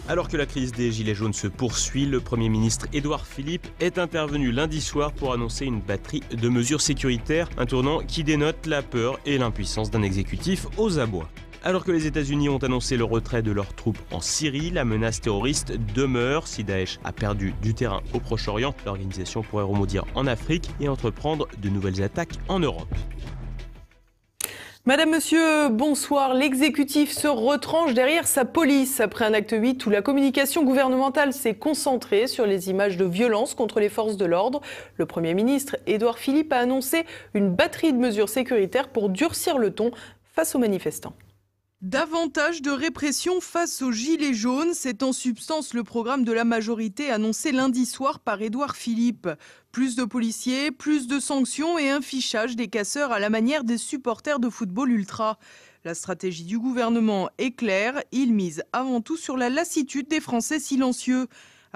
Alors que la crise des Gilets jaunes se poursuit, le Premier ministre Édouard Philippe est intervenu lundi soir pour annoncer une batterie de mesures sécuritaires, un tournant qui dénote la peur et l'impuissance d'un exécutif aux abois. Alors que les États-Unis ont annoncé le retrait de leurs troupes en Syrie, la menace terroriste demeure. Si Daesh a perdu du terrain au Proche-Orient, l'organisation pourrait rebondir en Afrique et entreprendre de nouvelles attaques en Europe. Madame, Monsieur, bonsoir. L'exécutif se retranche derrière sa police après un acte 8 où la communication gouvernementale s'est concentrée sur les images de violence contre les forces de l'ordre. Le Premier ministre Édouard Philippe a annoncé une batterie de mesures sécuritaires pour durcir le ton face aux manifestants. Davantage de répression face aux Gilets jaunes, c'est en substance le programme de la majorité annoncé lundi soir par Édouard Philippe. Plus de policiers, plus de sanctions et un fichage des casseurs à la manière des supporters de football ultra. La stratégie du gouvernement est claire, il mise avant tout sur la lassitude des Français silencieux.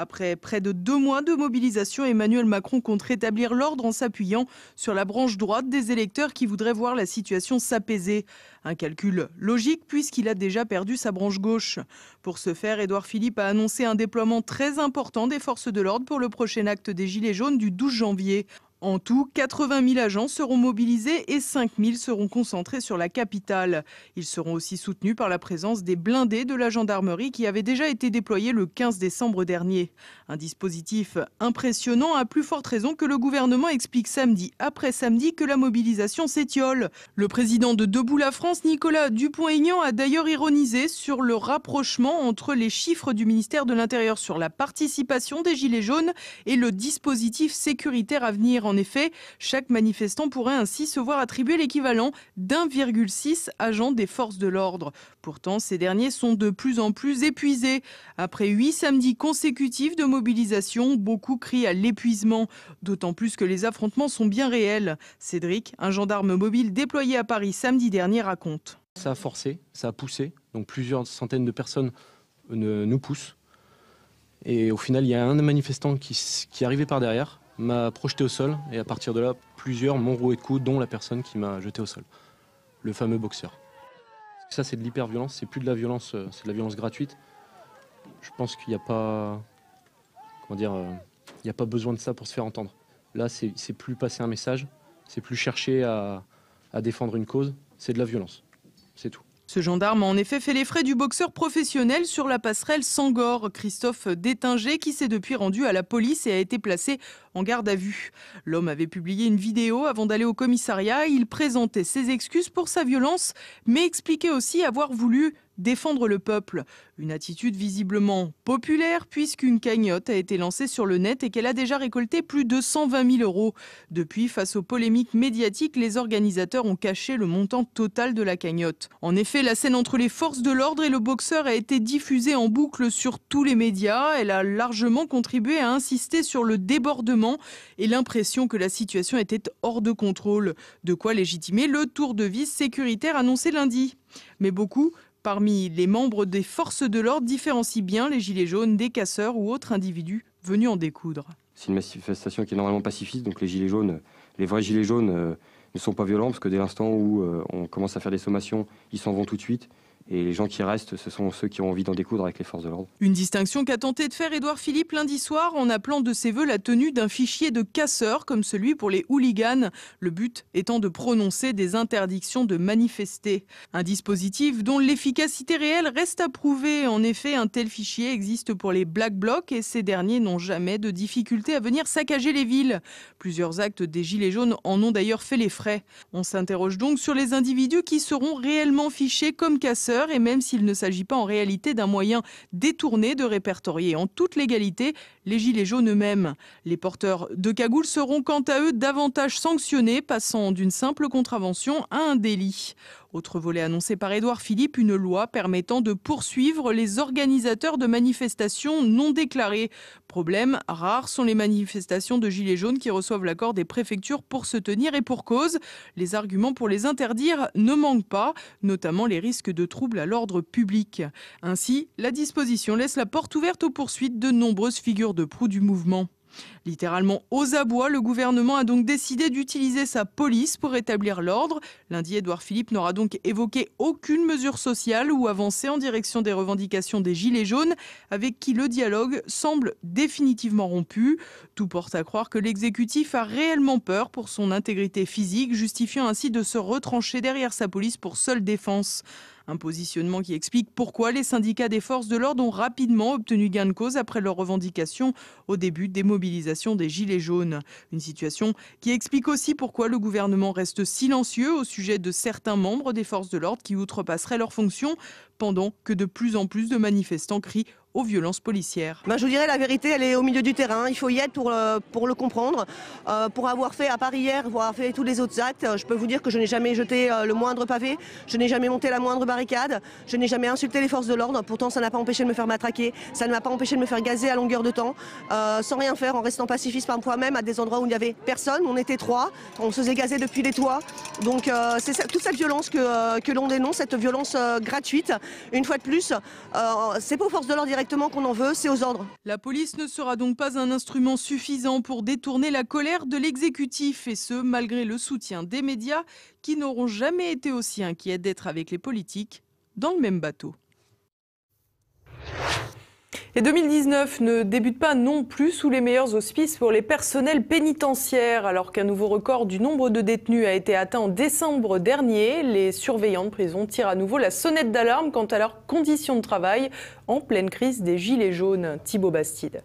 Après près de 2 mois de mobilisation, Emmanuel Macron compte rétablir l'ordre en s'appuyant sur la branche droite des électeurs qui voudraient voir la situation s'apaiser. Un calcul logique puisqu'il a déjà perdu sa branche gauche. Pour ce faire, Édouard Philippe a annoncé un déploiement très important des forces de l'ordre pour le prochain acte des Gilets jaunes du 12 janvier. En tout, 80 000 agents seront mobilisés et 5 000 seront concentrés sur la capitale. Ils seront aussi soutenus par la présence des blindés de la gendarmerie qui avaient déjà été déployés le 15 décembre dernier. Un dispositif impressionnant, à plus forte raison que le gouvernement explique samedi après samedi que la mobilisation s'étiole. Le président de Debout la France, Nicolas Dupont-Aignan, a d'ailleurs ironisé sur le rapprochement entre les chiffres du ministère de l'Intérieur sur la participation des Gilets jaunes et le dispositif sécuritaire à venir. En effet, chaque manifestant pourrait ainsi se voir attribuer l'équivalent d'1,6 agent des forces de l'ordre. Pourtant, ces derniers sont de plus en plus épuisés. Après 8 samedis consécutifs de mobilisation, beaucoup crient à l'épuisement. D'autant plus que les affrontements sont bien réels. Cédric, un gendarme mobile déployé à Paris samedi dernier, raconte. Ça a forcé, ça a poussé. Donc plusieurs centaines de personnes nous poussent. Et au final, il y a un manifestant qui est arrivé par derrière, m'a projeté au sol et à partir de là, plusieurs m'ont roué de coups, dont la personne qui m'a jeté au sol, le fameux boxeur. Ça, c'est de l'hyper-violence, c'est plus de la violence, c'est de la violence gratuite. Je pense qu'il n'y a pas, il n'y a pas besoin de ça pour se faire entendre. Là, c'est plus passer un message, c'est plus chercher à défendre une cause, c'est de la violence, c'est tout. Ce gendarme a en effet fait les frais du boxeur professionnel sur la passerelle Sangor, Christophe Détinger, qui s'est depuis rendu à la police et a été placé en garde à vue. L'homme avait publié une vidéo avant d'aller au commissariat. Il présentait ses excuses pour sa violence, mais expliquait aussi avoir voulu défendre le peuple. Une attitude visiblement populaire puisqu'une cagnotte a été lancée sur le net et qu'elle a déjà récolté plus de 120 000 €. Depuis, face aux polémiques médiatiques, les organisateurs ont caché le montant total de la cagnotte. En effet, la scène entre les forces de l'ordre et le boxeur a été diffusée en boucle sur tous les médias. Elle a largement contribué à insister sur le débordement et l'impression que la situation était hors de contrôle. De quoi légitimer le tour de vis sécuritaire annoncé lundi. Mais beaucoup, parmi les membres des forces de l'ordre, différencient bien les gilets jaunes des casseurs ou autres individus venus en découdre. C'est une manifestation qui est normalement pacifiste, donc les gilets jaunes, les vrais gilets jaunes ne sont pas violents parce que dès l'instant où on commence à faire des sommations, ils s'en vont tout de suite. Et les gens qui restent, ce sont ceux qui ont envie d'en découdre avec les forces de l'ordre. Une distinction qu'a tenté de faire Édouard Philippe lundi soir en appelant de ses vœux la tenue d'un fichier de casseurs comme celui pour les hooligans, le but étant de prononcer des interdictions de manifester. Un dispositif dont l'efficacité réelle reste à prouver. En effet, un tel fichier existe pour les Black Blocs et ces derniers n'ont jamais de difficulté à venir saccager les villes. Plusieurs actes des Gilets jaunes en ont d'ailleurs fait les frais. On s'interroge donc sur les individus qui seront réellement fichés comme casseurs, et même s'il ne s'agit pas en réalité d'un moyen détourné de répertorier en toute légalité les gilets jaunes eux-mêmes. Les porteurs de cagoules seront quant à eux davantage sanctionnés, passant d'une simple contravention à un délit. Autre volet annoncé par Édouard Philippe, une loi permettant de poursuivre les organisateurs de manifestations non déclarées. Problème, rares sont les manifestations de gilets jaunes qui reçoivent l'accord des préfectures pour se tenir et pour cause. Les arguments pour les interdire ne manquent pas, notamment les risques de troubles à l'ordre public. Ainsi, la disposition laisse la porte ouverte aux poursuites de nombreuses figures de proue du mouvement. Littéralement aux abois, le gouvernement a donc décidé d'utiliser sa police pour rétablir l'ordre. Lundi, Édouard Philippe n'aura donc évoqué aucune mesure sociale ou avancée en direction des revendications des Gilets jaunes, avec qui le dialogue semble définitivement rompu. Tout porte à croire que l'exécutif a réellement peur pour son intégrité physique, justifiant ainsi de se retrancher derrière sa police pour seule défense. Un positionnement qui explique pourquoi les syndicats des forces de l'ordre ont rapidement obtenu gain de cause après leurs revendications au début des mobilisations des Gilets jaunes. Une situation qui explique aussi pourquoi le gouvernement reste silencieux au sujet de certains membres des forces de l'ordre qui outrepasseraient leurs fonctions, pendant que de plus en plus de manifestants crient aux violences policières. Je vous dirais la vérité, elle est au milieu du terrain. Il faut y être pour le comprendre. Pour avoir fait à Paris hier, avoir fait tous les autres actes, je peux vous dire que je n'ai jamais jeté le moindre pavé, je n'ai jamais monté la moindre barricade, je n'ai jamais insulté les forces de l'ordre. Pourtant, ça n'a pas empêché de me faire matraquer, ça ne m'a pas empêché de me faire gazer à longueur de temps, sans rien faire, en restant pacifiste parfois même à des endroits où il n'y avait personne. On était 3, on se faisait gazer depuis les toits. Donc c'est toute cette violence que l'on dénonce, cette violence gratuite. Une fois de plus, c'est pas aux forces de l'ordre directement qu'on en veut, c'est aux ordres. La police ne sera donc pas un instrument suffisant pour détourner la colère de l'exécutif, et ce, malgré le soutien des médias qui n'auront jamais été aussi inquiets d'être avec les politiques dans le même bateau. Et 2019 ne débute pas non plus sous les meilleurs auspices pour les personnels pénitentiaires. Alors qu'un nouveau record du nombre de détenus a été atteint en décembre dernier, les surveillants de prison tirent à nouveau la sonnette d'alarme quant à leurs conditions de travail en pleine crise des Gilets jaunes. Thibaut Bastide.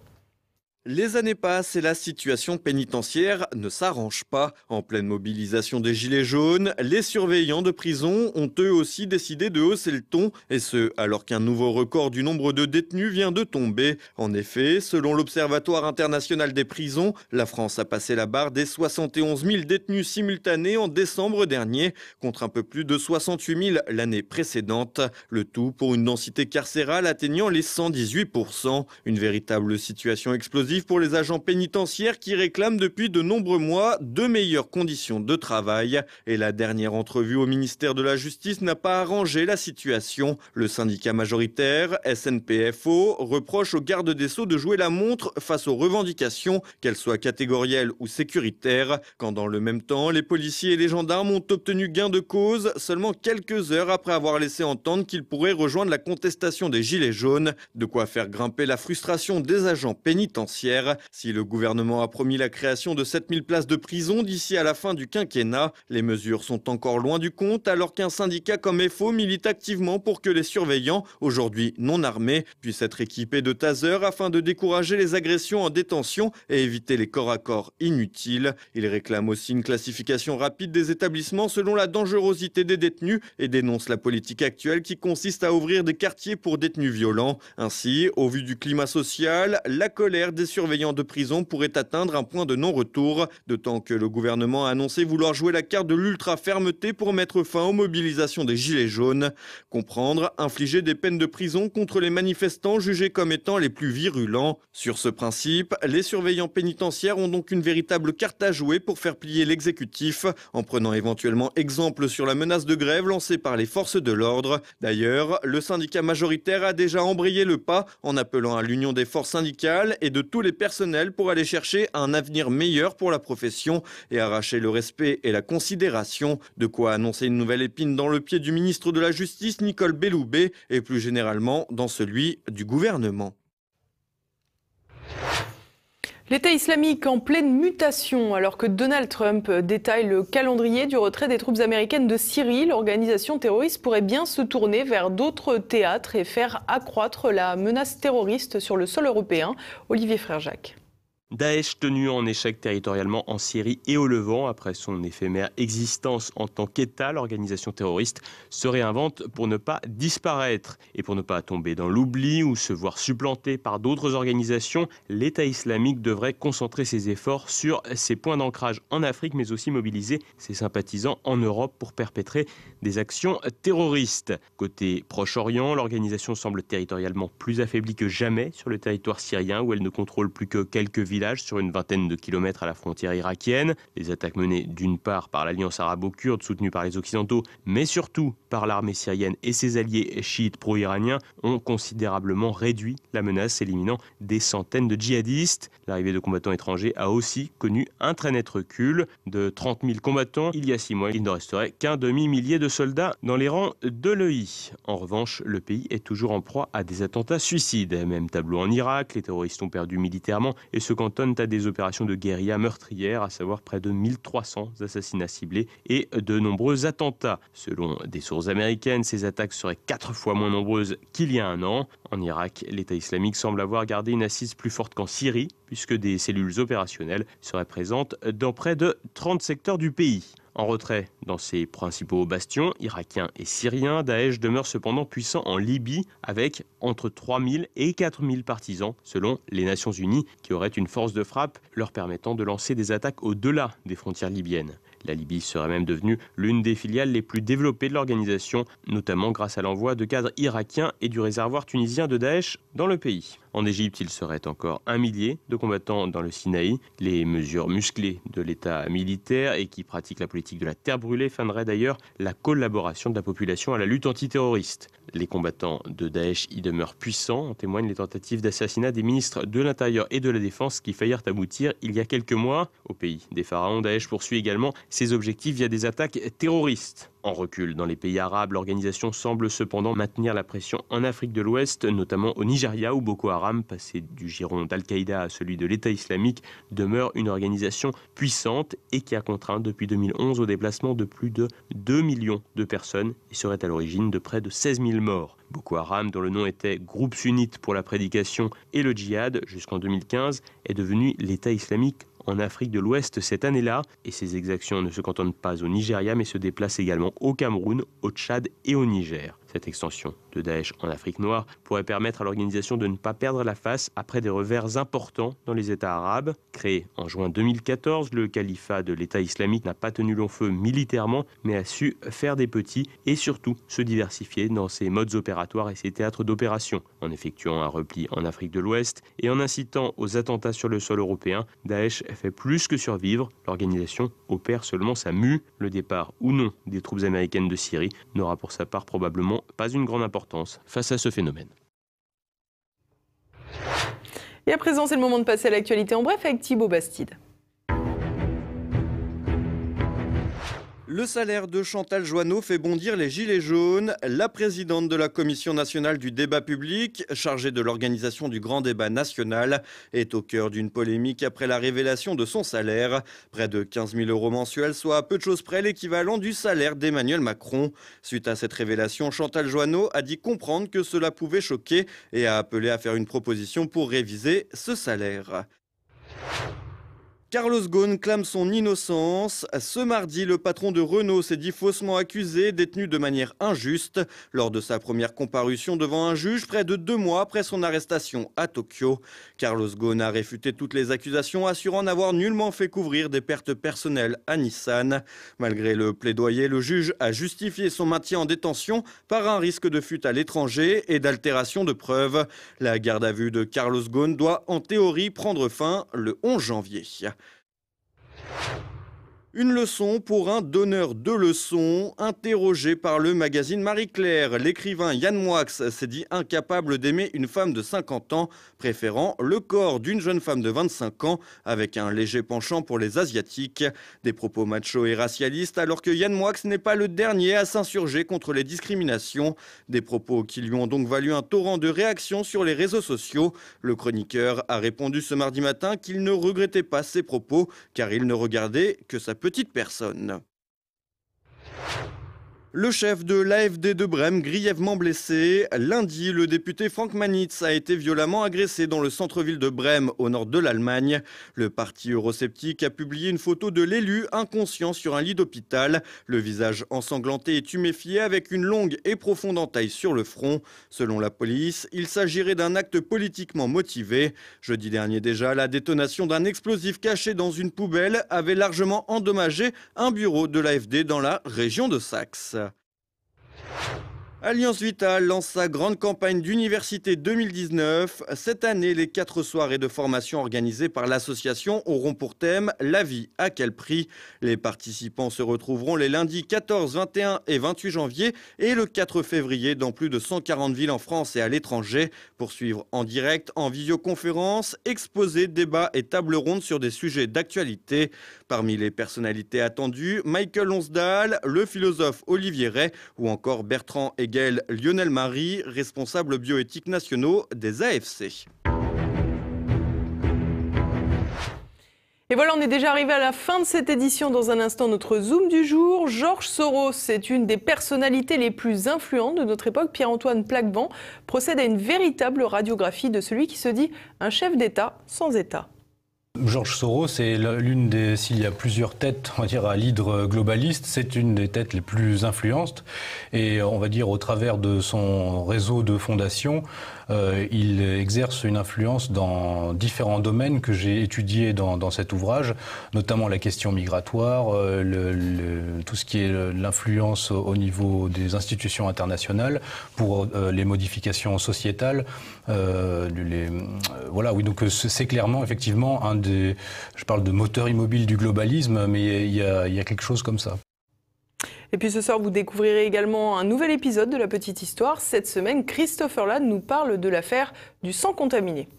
Les années passent et la situation pénitentiaire ne s'arrange pas. En pleine mobilisation des Gilets jaunes, les surveillants de prison ont eux aussi décidé de hausser le ton, et ce, alors qu'un nouveau record du nombre de détenus vient de tomber. En effet, selon l'Observatoire international des prisons, la France a passé la barre des 71 000 détenus simultanés en décembre dernier, contre un peu plus de 68 000 l'année précédente. Le tout pour une densité carcérale atteignant les 118%. Une véritable situation explosive pour les agents pénitentiaires qui réclament depuis de nombreux mois de meilleures conditions de travail. Et la dernière entrevue au ministère de la Justice n'a pas arrangé la situation. Le syndicat majoritaire, SNPFO, reproche aux gardes des Sceaux de jouer la montre face aux revendications, qu'elles soient catégorielles ou sécuritaires, quand dans le même temps, les policiers et les gendarmes ont obtenu gain de cause seulement quelques heures après avoir laissé entendre qu'ils pourraient rejoindre la contestation des Gilets jaunes, de quoi faire grimper la frustration des agents pénitentiaires. Si le gouvernement a promis la création de 7000 places de prison d'ici à la fin du quinquennat, les mesures sont encore loin du compte alors qu'un syndicat comme FO milite activement pour que les surveillants, aujourd'hui non armés, puissent être équipés de tasers afin de décourager les agressions en détention et éviter les corps à corps inutiles. Il réclame aussi une classification rapide des établissements selon la dangerosité des détenus et dénonce la politique actuelle qui consiste à ouvrir des quartiers pour détenus violents. Ainsi, au vu du climat social, la colère des surveillants de prison pourrait atteindre un point de non-retour, d'autant que le gouvernement a annoncé vouloir jouer la carte de l'ultra-fermeté pour mettre fin aux mobilisations des Gilets jaunes. Comprendre, infliger des peines de prison contre les manifestants jugés comme étant les plus virulents. Sur ce principe, les surveillants pénitentiaires ont donc une véritable carte à jouer pour faire plier l'exécutif, en prenant éventuellement exemple sur la menace de grève lancée par les forces de l'ordre. D'ailleurs, le syndicat majoritaire a déjà embrayé le pas en appelant à l'union des forces syndicales et de tous les personnels pour aller chercher un avenir meilleur pour la profession et arracher le respect et la considération. De quoi annoncer une nouvelle épine dans le pied du ministre de la Justice, Nicole Belloubet, et plus généralement dans celui du gouvernement. L'État islamique en pleine mutation, alors que Donald Trump détaille le calendrier du retrait des troupes américaines de Syrie, l'organisation terroriste pourrait bien se tourner vers d'autres théâtres et faire accroître la menace terroriste sur le sol européen. Olivier Frère-Jacques. Daesh tenu en échec territorialement en Syrie et au Levant. Après son éphémère existence en tant qu'État, l'organisation terroriste se réinvente pour ne pas disparaître. Et pour ne pas tomber dans l'oubli ou se voir supplanté par d'autres organisations, l'État islamique devrait concentrer ses efforts sur ses points d'ancrage en Afrique, mais aussi mobiliser ses sympathisants en Europe pour perpétrer des actions terroristes. Côté Proche-Orient, l'organisation semble territorialement plus affaiblie que jamais sur le territoire syrien, où elle ne contrôle plus que quelques villes village sur une vingtaine de kilomètres à la frontière irakienne. Les attaques menées d'une part par l'alliance arabo-kurde soutenue par les Occidentaux, mais surtout par l'armée syrienne et ses alliés chiites pro-iraniens ont considérablement réduit la menace, éliminant des centaines de djihadistes. L'arrivée de combattants étrangers a aussi connu un très net recul. De 30 000 combattants, il y a 6 mois, il ne resterait qu'un demi-millier de soldats dans les rangs de l'EI. En revanche, le pays est toujours en proie à des attentats suicides. Même tableau en Irak, les terroristes ont perdu militairement et se cantonnent à des opérations de guérilla meurtrières, à savoir près de 1300 assassinats ciblés et de nombreux attentats. Selon des sources américaines, ces attaques seraient 4 fois moins nombreuses qu'il y a un an. En Irak, l'État islamique semble avoir gardé une assise plus forte qu'en Syrie, puisque des cellules opérationnelles seraient présentes dans près de 30 secteurs du pays. En retrait dans ses principaux bastions, irakiens et syriens, Daesh demeure cependant puissant en Libye avec entre 3000 et 4000 partisans, selon les Nations Unies, qui auraient une force de frappe leur permettant de lancer des attaques au-delà des frontières libyennes. La Libye serait même devenue l'une des filiales les plus développées de l'organisation, notamment grâce à l'envoi de cadres irakiens et du réservoir tunisien de Daesh dans le pays. En Égypte, il serait encore 1 millier de combattants dans le Sinaï. Les mesures musclées de l'État militaire et qui pratiquent la politique de la terre brûlée freineraient d'ailleurs la collaboration de la population à la lutte antiterroriste. Les combattants de Daesh y demeurent puissants, en témoignent les tentatives d'assassinat des ministres de l'Intérieur et de la Défense qui faillirent aboutir il y a quelques mois. Au pays des pharaons, Daesh poursuit également ses objectifs via des attaques terroristes. En recul dans les pays arabes, l'organisation semble cependant maintenir la pression en Afrique de l'Ouest, notamment au Nigeria où Boko Haram, passé du giron d'Al-Qaïda à celui de l'État islamique, demeure une organisation puissante et qui a contraint depuis 2011 au déplacement de plus de 2 millions de personnes et serait à l'origine de près de 16 000 morts. Boko Haram, dont le nom était Groupe sunnite pour la prédication et le djihad jusqu'en 2015, est devenu l'État islamique en Afrique de l'Ouest cette année-là, et ces exactions ne se cantonnent pas au Nigeria mais se déplacent également au Cameroun, au Tchad et au Niger. Cette extension de Daesh en Afrique noire pourrait permettre à l'organisation de ne pas perdre la face après des revers importants dans les États arabes. Créé en juin 2014, le califat de l'État islamique n'a pas tenu long feu militairement, mais a su faire des petits et surtout se diversifier dans ses modes opératoires et ses théâtres d'opération. En effectuant un repli en Afrique de l'Ouest et en incitant aux attentats sur le sol européen, Daesh fait plus que survivre. L'organisation opère seulement sa mue. Le départ ou non des troupes américaines de Syrie n'aura pour sa part probablement pas une grande importance face à ce phénomène. Et à présent, c'est le moment de passer à l'actualité en bref avec Thibaut Bastide. Le salaire de Chantal Joanneau fait bondir les Gilets jaunes. La présidente de la Commission nationale du débat public, chargée de l'organisation du grand débat national, est au cœur d'une polémique après la révélation de son salaire. Près de 15 000 € mensuels, soit à peu de choses près l'équivalent du salaire d'Emmanuel Macron. Suite à cette révélation, Chantal Joanneau a dit comprendre que cela pouvait choquer et a appelé à faire une proposition pour réviser ce salaire. Carlos Ghosn clame son innocence. Ce mardi, le patron de Renault s'est dit faussement accusé, détenu de manière injuste, lors de sa première comparution devant un juge près de 2 mois après son arrestation à Tokyo. Carlos Ghosn a réfuté toutes les accusations, assurant n'avoir nullement fait couvrir des pertes personnelles à Nissan. Malgré le plaidoyer, le juge a justifié son maintien en détention par un risque de fuite à l'étranger et d'altération de preuves. La garde à vue de Carlos Ghosn doit en théorie prendre fin le 11 janvier. Une leçon pour un donneur de leçons. Interrogé par le magazine Marie-Claire, l'écrivain Yann Moix s'est dit incapable d'aimer une femme de 50 ans, préférant le corps d'une jeune femme de 25 ans avec un léger penchant pour les asiatiques. Des propos machos et racialistes alors que Yann Moix n'est pas le dernier à s'insurger contre les discriminations. Des propos qui lui ont donc valu un torrent de réactions sur les réseaux sociaux. Le chroniqueur a répondu ce mardi matin qu'il ne regrettait pas ses propos car il ne regardait que sa petite personne. Le chef de l'AfD de Brême, grièvement blessé. Lundi, le député Frank Manitz a été violemment agressé dans le centre-ville de Brême, au nord de l'Allemagne. Le parti eurosceptique a publié une photo de l'élu inconscient sur un lit d'hôpital, le visage ensanglanté et tuméfié avec une longue et profonde entaille sur le front. Selon la police, il s'agirait d'un acte politiquement motivé. Jeudi dernier déjà, la détonation d'un explosif caché dans une poubelle avait largement endommagé un bureau de l'AfD dans la région de Saxe. Alliance Vitale lance sa grande campagne d'université 2019. Cette année, les 4 soirées de formation organisées par l'association auront pour thème « La vie, à quel prix ?» Les participants se retrouveront les lundis 14, 21 et 28 janvier et le 4 février dans plus de 140 villes en France et à l'étranger pour suivre en direct, en visioconférence, exposés, débats et tables rondes sur des sujets d'actualité. Parmi les personnalités attendues, Michael Lonsdal, le philosophe Olivier Rey ou encore Bertrand Hegel, Lionel Marie, responsables bioéthiques nationaux des AFC. Et voilà, on est déjà arrivé à la fin de cette édition. Dans un instant, notre Zoom du jour. Georges Soros est une des personnalités les plus influentes de notre époque. Pierre-Antoine Plaquevent procède à une véritable radiographie de celui qui se dit un chef d'État sans État. Georges Soros est l'une des, s'il y a plusieurs têtes, on va dire, à l'hydre globaliste, c'est une des têtes les plus influentes. Et on va dire, au travers de son réseau de fondations, il exerce une influence dans différents domaines que j'ai étudiés dans cet ouvrage, notamment la question migratoire, tout ce qui est l'influence au niveau des institutions internationales pour les modifications sociétales. Voilà, oui, donc c'est clairement, effectivement, je parle de moteur immobile du globalisme, mais il y a quelque chose comme ça. Et puis ce soir, vous découvrirez également un nouvel épisode de La Petite Histoire. Cette semaine, Christopher Ladd nous parle de l'affaire du sang contaminé.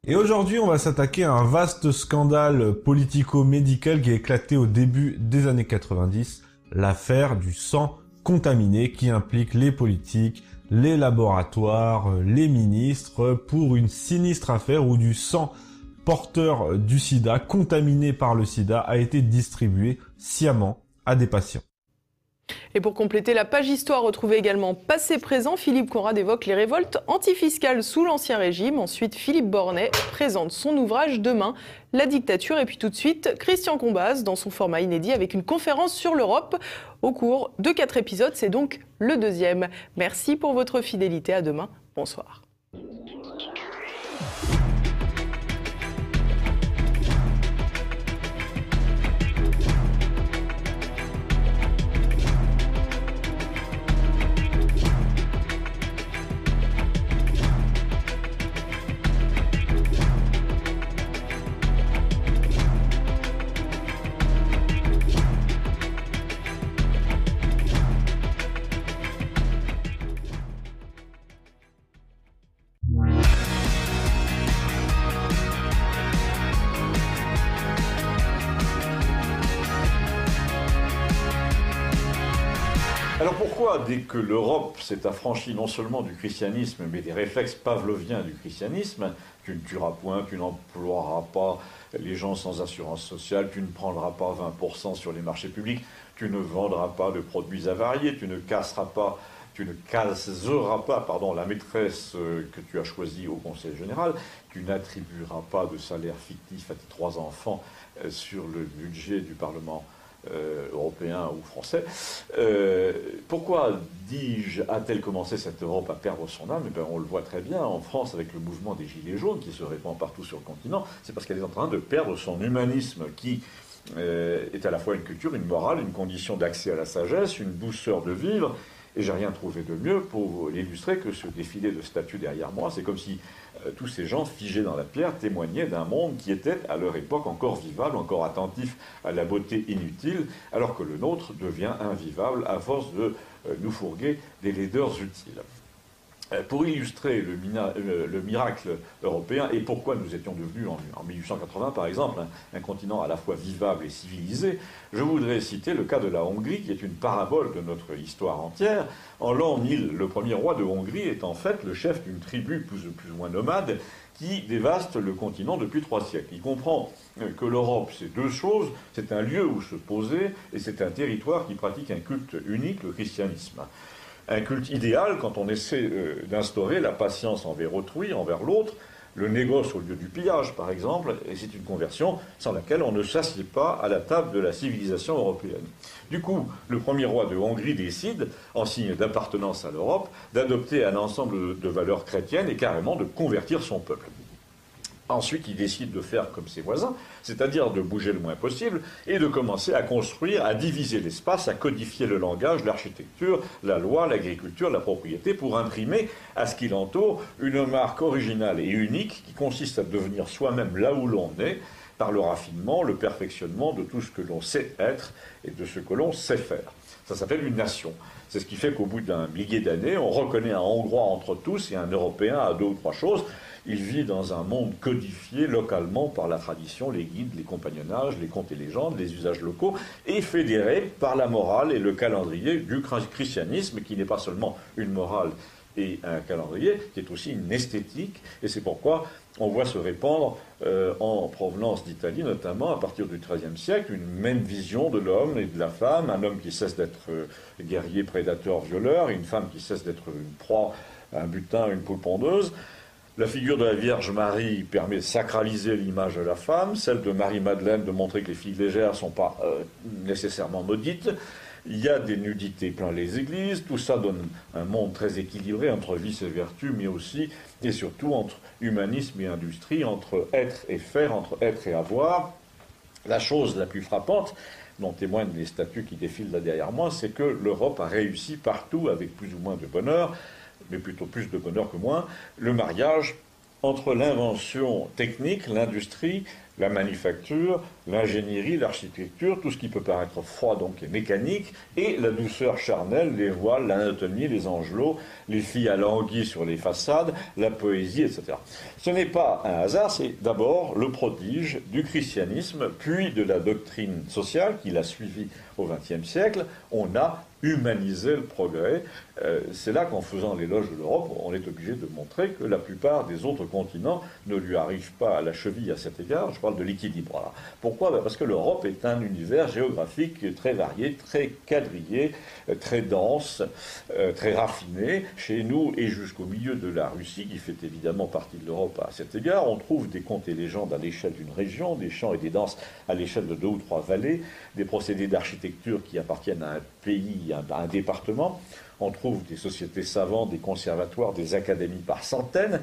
Et aujourd'hui, on va s'attaquer à un vaste scandale politico-médical qui a éclaté au début des années 90, l'affaire du sang contaminé qui implique les politiques, les laboratoires, les ministres pour une sinistre affaire où du sang porteur du sida, contaminé par le sida, a été distribué sciemment à des patients. Et pour compléter la page histoire, retrouvez également Passé-Présent. Philippe Conrad évoque les révoltes antifiscales sous l'Ancien Régime. Ensuite, Philippe Bornet présente son ouvrage Demain, la dictature. Et puis tout de suite, Christian Combaz dans son format inédit avec une conférence sur l'Europe au cours de 4 épisodes. C'est donc le 2e. Merci pour votre fidélité. À demain. Bonsoir. Alors pourquoi, dès que l'Europe s'est affranchie non seulement du christianisme, mais des réflexes pavloviens du christianisme, tu ne tueras point, tu n'emploieras pas les gens sans assurance sociale, tu ne prendras pas 20% sur les marchés publics, tu ne vendras pas de produits avariés, tu ne caseras pas la maîtresse que tu as choisie au Conseil général, tu n'attribueras pas de salaire fictif à tes 3 enfants sur le budget du Parlement européen ou français. Pourquoi, dis-je, a-t-elle commencé cette Europe à perdre son âme? On le voit très bien en France avec le mouvement des Gilets jaunes qui se répand partout sur le continent. C'est parce qu'elle est en train de perdre son humanisme qui est à la fois une culture, une morale, une condition d'accès à la sagesse, une douceur de vivre. Et j'ai rien trouvé de mieux pour l'illustrer que ce défilé de statues derrière moi. C'est comme si tous ces gens figés dans la pierre témoignaient d'un monde qui était à leur époque encore vivable, encore attentif à la beauté inutile, alors que le nôtre devient invivable à force de nous fourguer des laideurs utiles. Pour illustrer le miracle européen et pourquoi nous étions devenus en 1880 par exemple un continent à la fois vivable et civilisé, je voudrais citer le cas de la Hongrie qui est une parabole de notre histoire entière. En l'an 1000, le premier roi de Hongrie est en fait le chef d'une tribu plus ou moins nomade qui dévaste le continent depuis 3 siècles. Il comprend que l'Europe, c'est 2 choses, c'est un lieu où se poser et c'est un territoire qui pratique un culte unique, le christianisme. Un culte idéal quand on essaie d'instaurer la patience envers autrui, envers l'autre, le négoce au lieu du pillage par exemple, et c'est une conversion sans laquelle on ne s'assied pas à la table de la civilisation européenne. Du coup, le premier roi de Hongrie décide, en signe d'appartenance à l'Europe, d'adopter un ensemble de valeurs chrétiennes et carrément de convertir son peuple. Ensuite, il décide de faire comme ses voisins, c'est-à-dire de bouger le moins possible et de commencer à construire, à diviser l'espace, à codifier le langage, l'architecture, la loi, l'agriculture, la propriété, pour imprimer à ce qui l'entoure une marque originale et unique qui consiste à devenir soi-même là où l'on est, par le raffinement, le perfectionnement de tout ce que l'on sait être et de ce que l'on sait faire. Ça s'appelle une nation. C'est ce qui fait qu'au bout d'un millier d'années, on reconnaît un Hongrois entre tous et un Européen à 2 ou 3 choses. Il vit dans un monde codifié localement par la tradition, les guides, les compagnonnages, les contes et légendes, les usages locaux, et fédéré par la morale et le calendrier du christianisme, qui n'est pas seulement une morale et un calendrier, qui est aussi une esthétique. Et c'est pourquoi on voit se répandre en provenance d'Italie, notamment à partir du XIIIe siècle, une même vision de l'homme et de la femme, un homme qui cesse d'être guerrier, prédateur, violeur, une femme qui cesse d'être une proie, un butin, une poule pondeuse. La figure de la Vierge Marie permet de sacraliser l'image de la femme, celle de Marie-Madeleine de montrer que les filles légères ne sont pas nécessairement maudites. Il y a des nudités plein les églises, tout ça donne un monde très équilibré entre vice et vertu, mais aussi et surtout entre humanisme et industrie, entre être et faire, entre être et avoir. La chose la plus frappante, dont témoignent les statues qui défilent là derrière moi, c'est que l'Europe a réussi partout, avec plus ou moins de bonheur, mais plutôt plus de bonheur que moins, le mariage entre l'invention technique, l'industrie, la manufacture, l'ingénierie, l'architecture, tout ce qui peut paraître froid donc et mécanique, et la douceur charnelle, les voiles, l'anatomie, les angelots, les filles alanguies sur les façades, la poésie, etc. Ce n'est pas un hasard, c'est d'abord le prodige du christianisme, puis de la doctrine sociale qui l'a suivi au XXe siècle. On a humanisé le progrès. C'est là qu'en faisant l'éloge de l'Europe, on est obligé de montrer que la plupart des autres continents ne lui arrivent pas à la cheville à cet égard. Je parle de l'équilibre. Voilà. Pourquoi ? Parce que l'Europe est un univers géographique très varié, très quadrillé, très dense, très raffiné. Chez nous et jusqu'au milieu de la Russie, qui fait évidemment partie de l'Europe à cet égard, on trouve des contes et légendes à l'échelle d'une région, des chants et des danses à l'échelle de 2 ou 3 vallées, des procédés d'architecture qui appartiennent à un pays, à un département. On trouve des sociétés savantes, des conservatoires, des académies par centaines,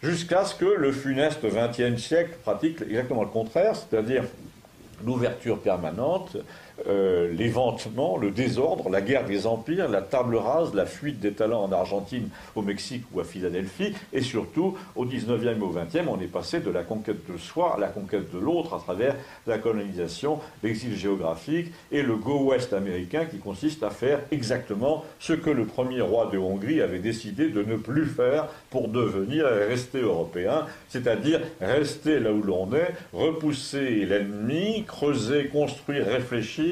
jusqu'à ce que le funeste XXe siècle pratique exactement le contraire, c'est-à-dire l'ouverture permanente, l'éventement, le désordre, la guerre des empires, la table rase, la fuite des talents en Argentine, au Mexique ou à Philadelphie, et surtout, au XIXe et au XXe, on est passé de la conquête de soi à la conquête de l'autre à travers la colonisation, l'exil géographique et le Go West américain qui consiste à faire exactement ce que le premier roi de Hongrie avait décidé de ne plus faire pour devenir et rester européen, c'est-à-dire rester là où l'on est, repousser l'ennemi, creuser, construire, réfléchir.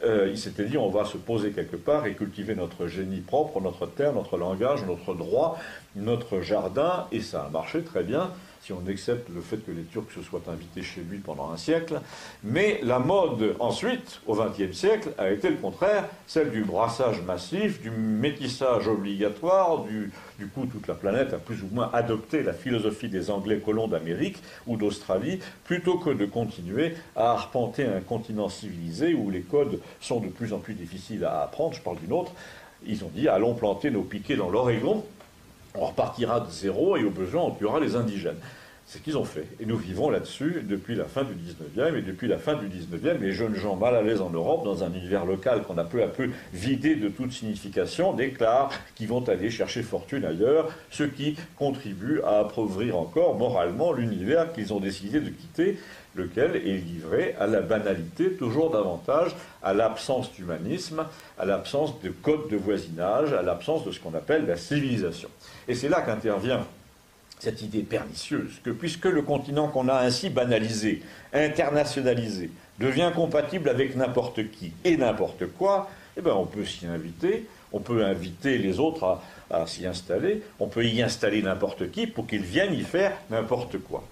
Il s'était dit on va se poser quelque part et cultiver notre génie propre, notre terre, notre langage, notre droit, notre jardin, et ça a marché très bien, si on accepte le fait que les Turcs se soient invités chez lui pendant un siècle. Mais la mode ensuite, au XXe siècle, a été le contraire, celle du brassage massif, du métissage obligatoire, du coup toute la planète a plus ou moins adopté la philosophie des Anglais colons d'Amérique ou d'Australie, plutôt que de continuer à arpenter un continent civilisé où les codes sont de plus en plus difficiles à apprendre. Je parle d'une autre. Ils ont dit allons planter nos piquets dans l'Oregon. On repartira de zéro et au besoin on tuera les indigènes. C'est ce qu'ils ont fait. Et nous vivons là-dessus depuis la fin du 19e. Et depuis la fin du 19e, les jeunes gens mal à l'aise en Europe, dans un univers local qu'on a peu à peu vidé de toute signification, déclarent qu'ils vont aller chercher fortune ailleurs, ce qui contribue à appauvrir encore moralement l'univers qu'ils ont décidé de quitter, lequel est livré à la banalité, toujours davantage à l'absence d'humanisme, à l'absence de code de voisinage, à l'absence de ce qu'on appelle la civilisation. Et c'est là qu'intervient cette idée pernicieuse, que puisque le continent qu'on a ainsi banalisé, internationalisé, devient compatible avec n'importe qui et n'importe quoi, eh bien on peut s'y inviter, on peut inviter les autres à s'y installer, on peut y installer n'importe qui pour qu'ils viennent y faire n'importe quoi.